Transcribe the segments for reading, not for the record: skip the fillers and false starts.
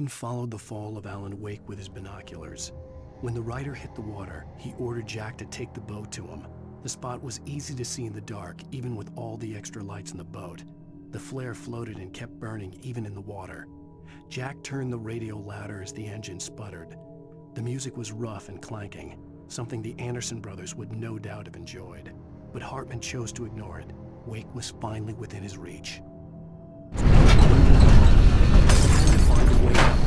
Hartman followed the fall of Alan Wake with his binoculars. When the rider hit the water, he ordered Jack to take the boat to him. The spot was easy to see in the dark, even with all the extra lights in the boat. The flare floated and kept burning even in the water. Jack turned the radio louder as the engine sputtered. The music was rough and clanking, something the Anderson brothers would no doubt have enjoyed. But Hartman chose to ignore it. Wake was finally within his reach. To find a way out.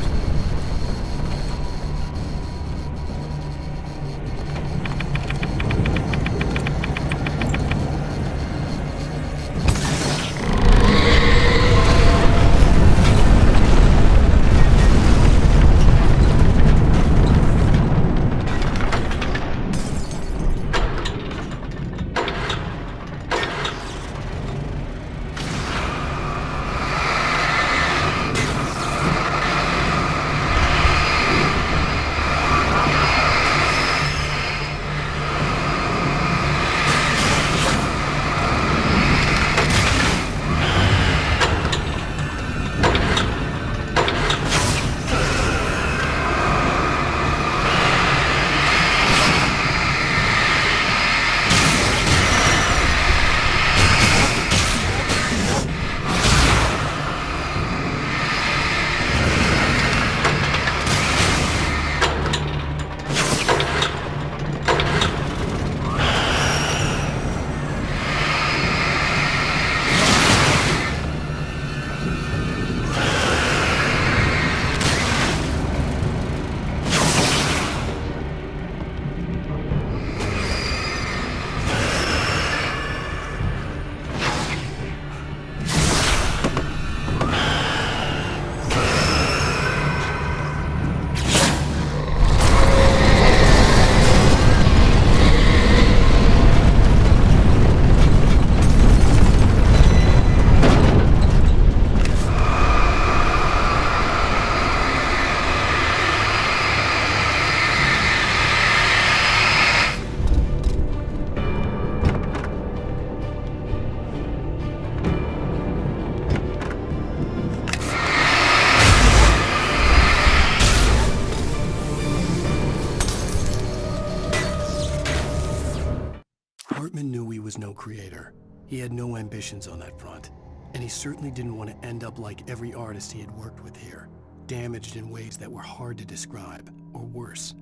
Hartman knew he was no creator. He had no ambitions on that front, and he certainly didn't want to end up like every artist he had worked with here, damaged in ways that were hard to describe, or worse.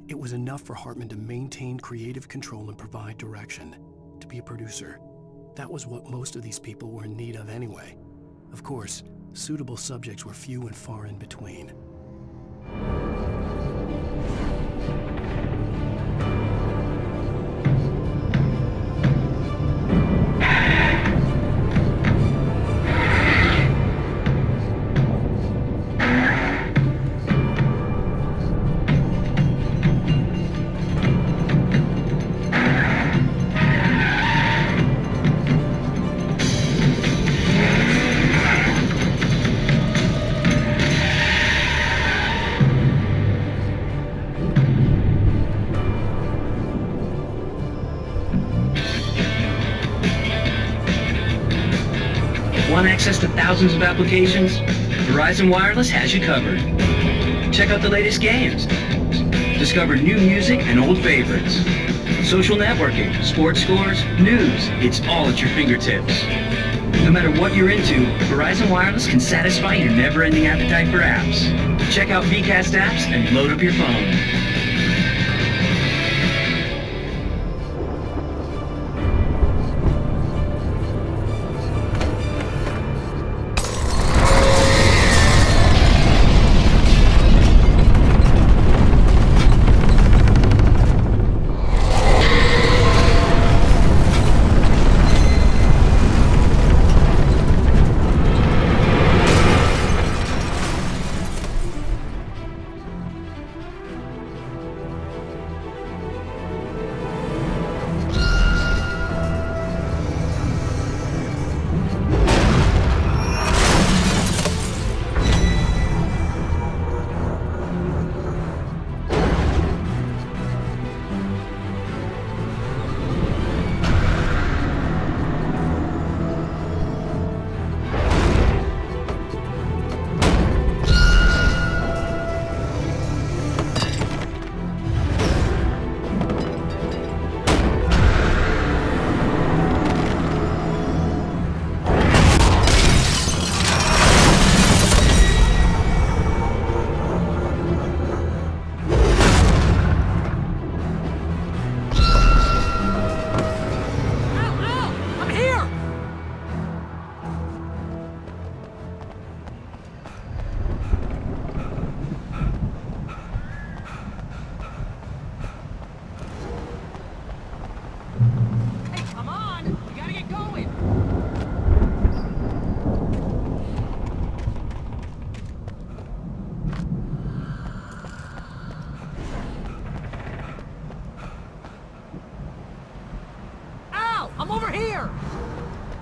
It was enough for Hartman to maintain creative control and provide direction, to be a producer. That was what most of these people were in need of anyway. Of course, suitable subjects were few and far in between. Want access to thousands of applications? Verizon Wireless has you covered. Check out the latest games. Discover new music and old favorites. Social networking, sports scores, news. It's all at your fingertips. No matter what you're into, Verizon Wireless can satisfy your never-ending appetite for apps. Check out VCast apps and load up your phone.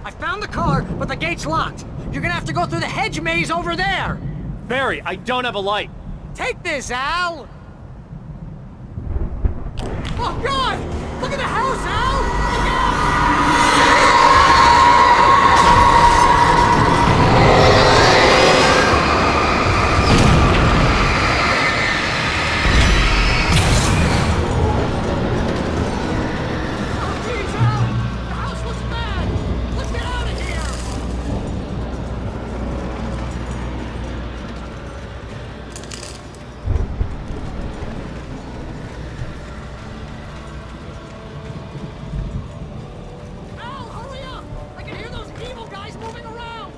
I found the car, but the gate's locked. You're gonna have to go through the hedge maze over there. Barry, I don't have a light. Take this, Al! Oh, God! Look at the house, Al! Look out! Oh, geez, Al! The house looks bad! Let's get out of here! Al, hurry up! I can hear those evil guys moving around!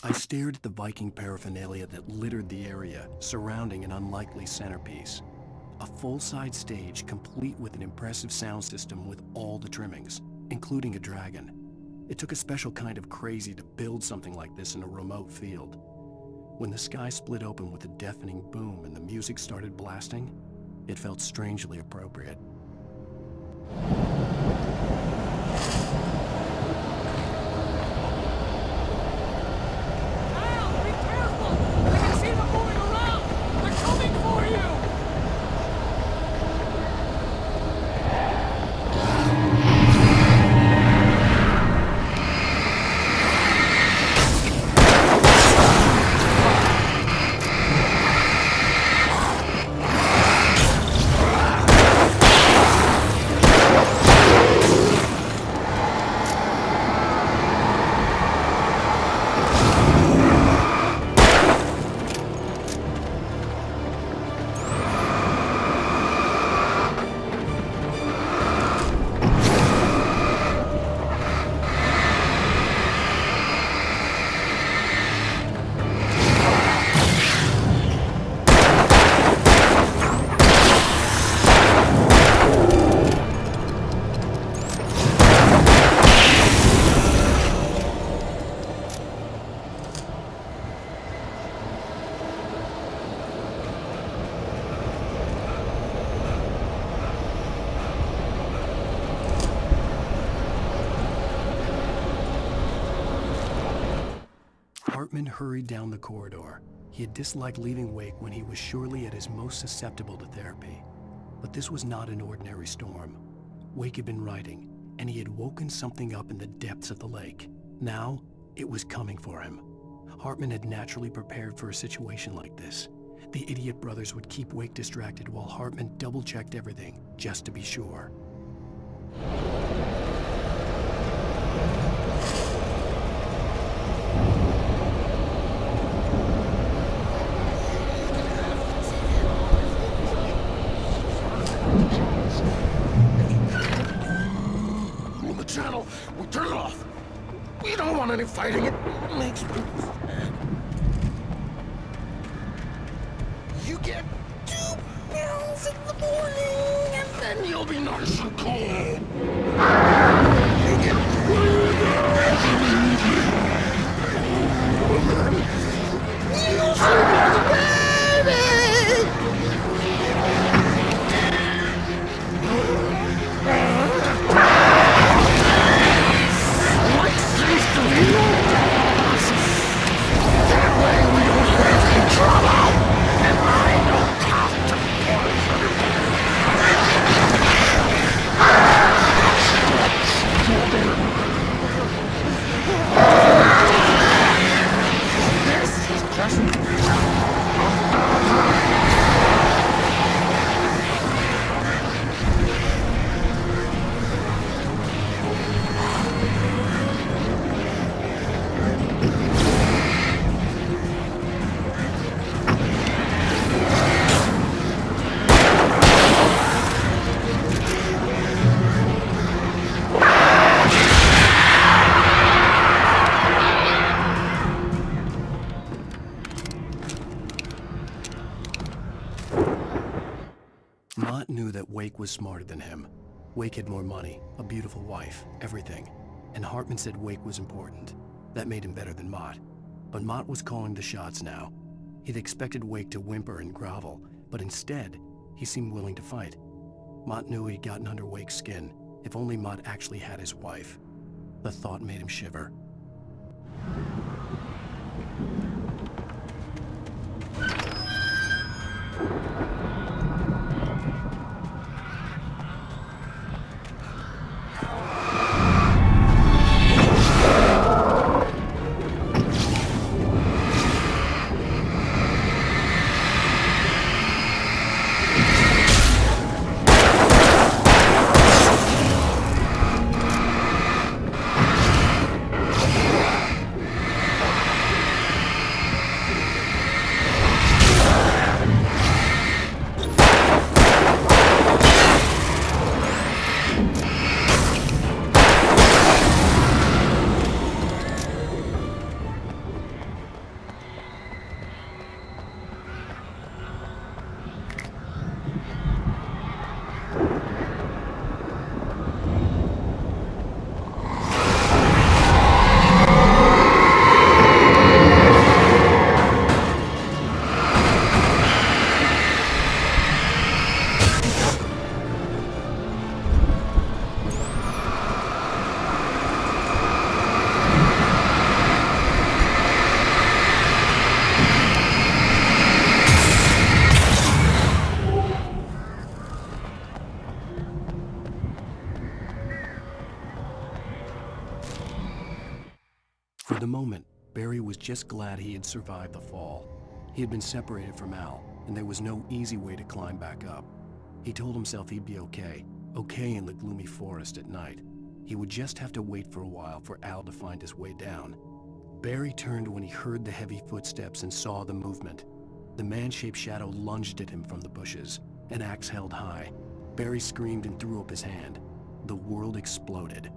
I stared at the Viking paraphernalia that littered the area, surrounding an unlikely centerpiece. A full-size stage complete with an impressive sound system with all the trimmings, including a dragon. It took a special kind of crazy to build something like this in a remote field. When the sky split open with a deafening boom and the music started blasting, it felt strangely appropriate. Al, be careful! I can see them moving around! They're coming for you! Hartman hurried down the corridor. He had disliked leaving Wake when he was surely at his most susceptible to therapy. But this was not an ordinary storm. Wake had been writing, and he had woken something up in the depths of the lake. Now, it was coming for him. Hartman had naturally prepared for a situation like this. The idiot brothers would keep Wake distracted while Hartman double-checked everything, just to be sure. On the channel, we turn it off. We don't want any fighting. It makes me mad. You get 2 pills in the morning, and then you'll be nice and cold. You get 1 you'll sleep like a baby. Like things to be yours. That way we don't have any trouble, and I don't have to poison you. Wake was smarter than him. Wake had more money, a beautiful wife, everything. And Hartman said Wake was important. That made him better than Mott. But Mott was calling the shots now. He'd expected Wake to whimper and grovel, but instead, he seemed willing to fight. Mott knew he'd gotten under Wake's skin. If only Mott actually had his wife. The thought made him shiver. For the moment, Barry was just glad he had survived the fall. He had been separated from Al, and there was no easy way to climb back up. He told himself he'd be okay in the gloomy forest at night. He would just have to wait for a while for Al to find his way down. Barry turned when he heard the heavy footsteps and saw the movement. The man-shaped shadow lunged at him from the bushes, an axe held high. Barry screamed and threw up his hand. The world exploded.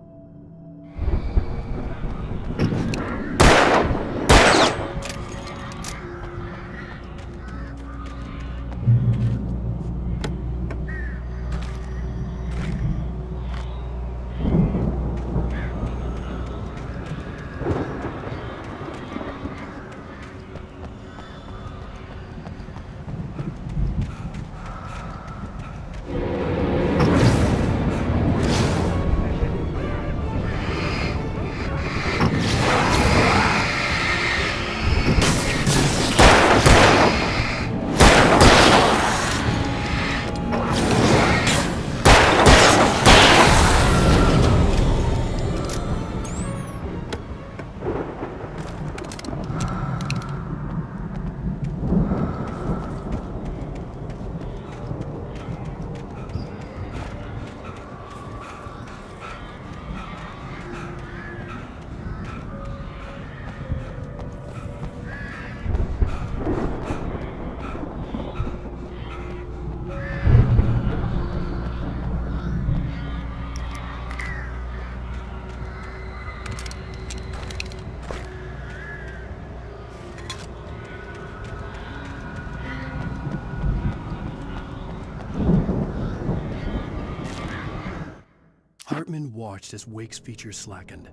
Hartman watched as Wake's features slackened.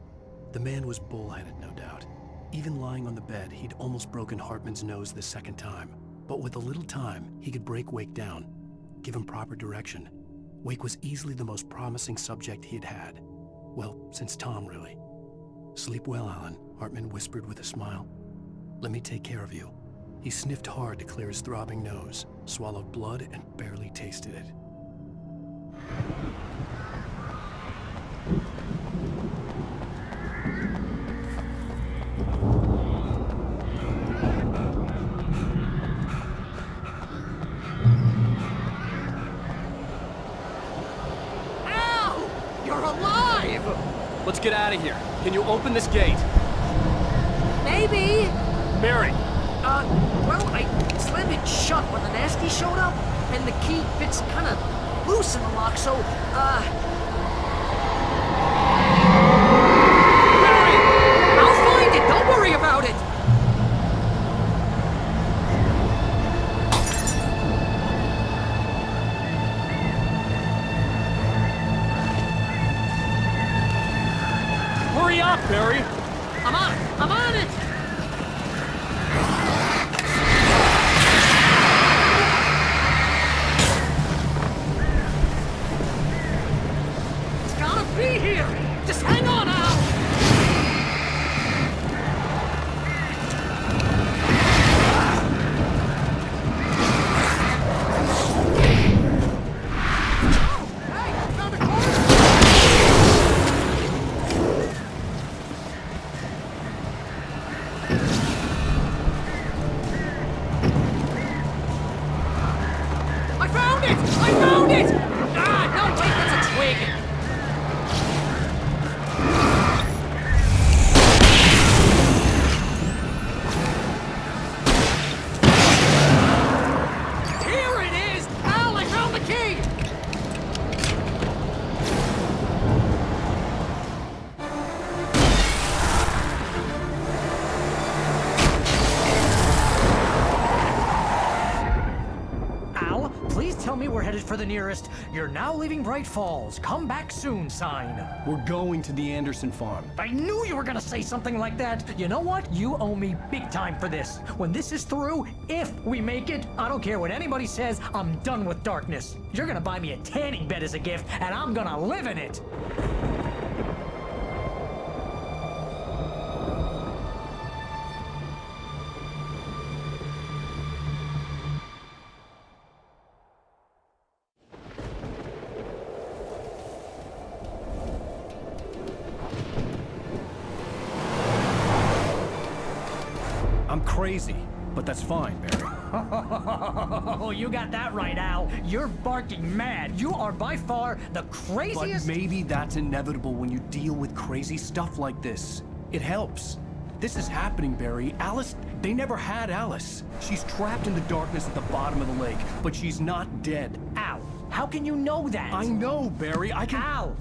The man was bullheaded, no doubt. Even lying on the bed, he'd almost broken Hartman's nose the second time. But with a little time, he could break Wake down, give him proper direction. Wake was easily the most promising subject he'd had. Well, since Tom, really. "Sleep well, Alan," Hartman whispered with a smile. "Let me take care of you." He sniffed hard to clear his throbbing nose, swallowed blood, and barely tasted it. Let's get out of here. Can you open this gate? Maybe. Barry! Well, I slammed it shut when the nasty showed up, and the key fits kind of loose in the lock, so, Barry! I'll find it, don't worry about it! up, Barry! I'm on it! It's gotta be here! Just hang on, Al! Tell me we're headed for the nearest "You're now leaving Bright Falls. Come back soon" sign. We're going to the Anderson farm. I knew you were gonna say something like that. You know what? You owe me big time for this. When this is through, if we make it, I don't care what anybody says, I'm done with darkness. You're gonna buy me a tanning bed as a gift, and I'm gonna live in it. I'm crazy, but that's fine, Barry. Oh, you got that right, Al. You're barking mad. You are by far the But craziest... maybe that's inevitable when you deal with crazy stuff like this. It helps. This is happening, Barry. Alice, they never had Alice. She's trapped in the darkness at the bottom of the lake, but she's not dead. Al, how can you know that? I know, Barry. I can... Al,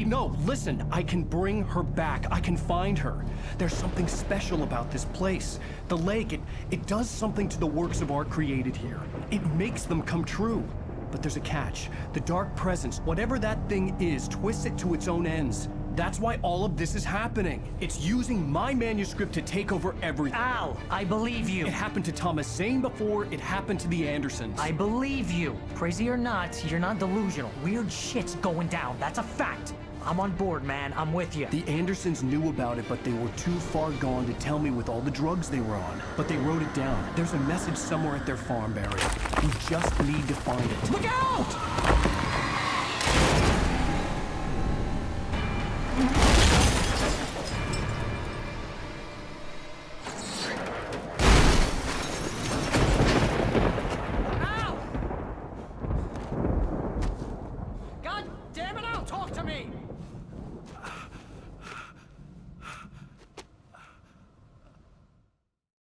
No, listen. I can bring her back. I can find her. There's something special about this place. The lake, it does something to the works of art created here. It makes them come true. But there's a catch. The dark presence, whatever that thing is, twists it to its own ends. That's why all of this is happening. It's using my manuscript to take over everything. Al, I believe you. It happened to Thomas Zane before, it happened to the Andersons. I believe you. Crazy or not, you're not delusional. Weird shit's going down. That's a fact. I'm on board, man. I'm with you. The Andersons knew about it, but they were too far gone to tell me with all the drugs they were on. But they wrote it down. There's a message somewhere at their farm, Barry. We just need to find it. Look out!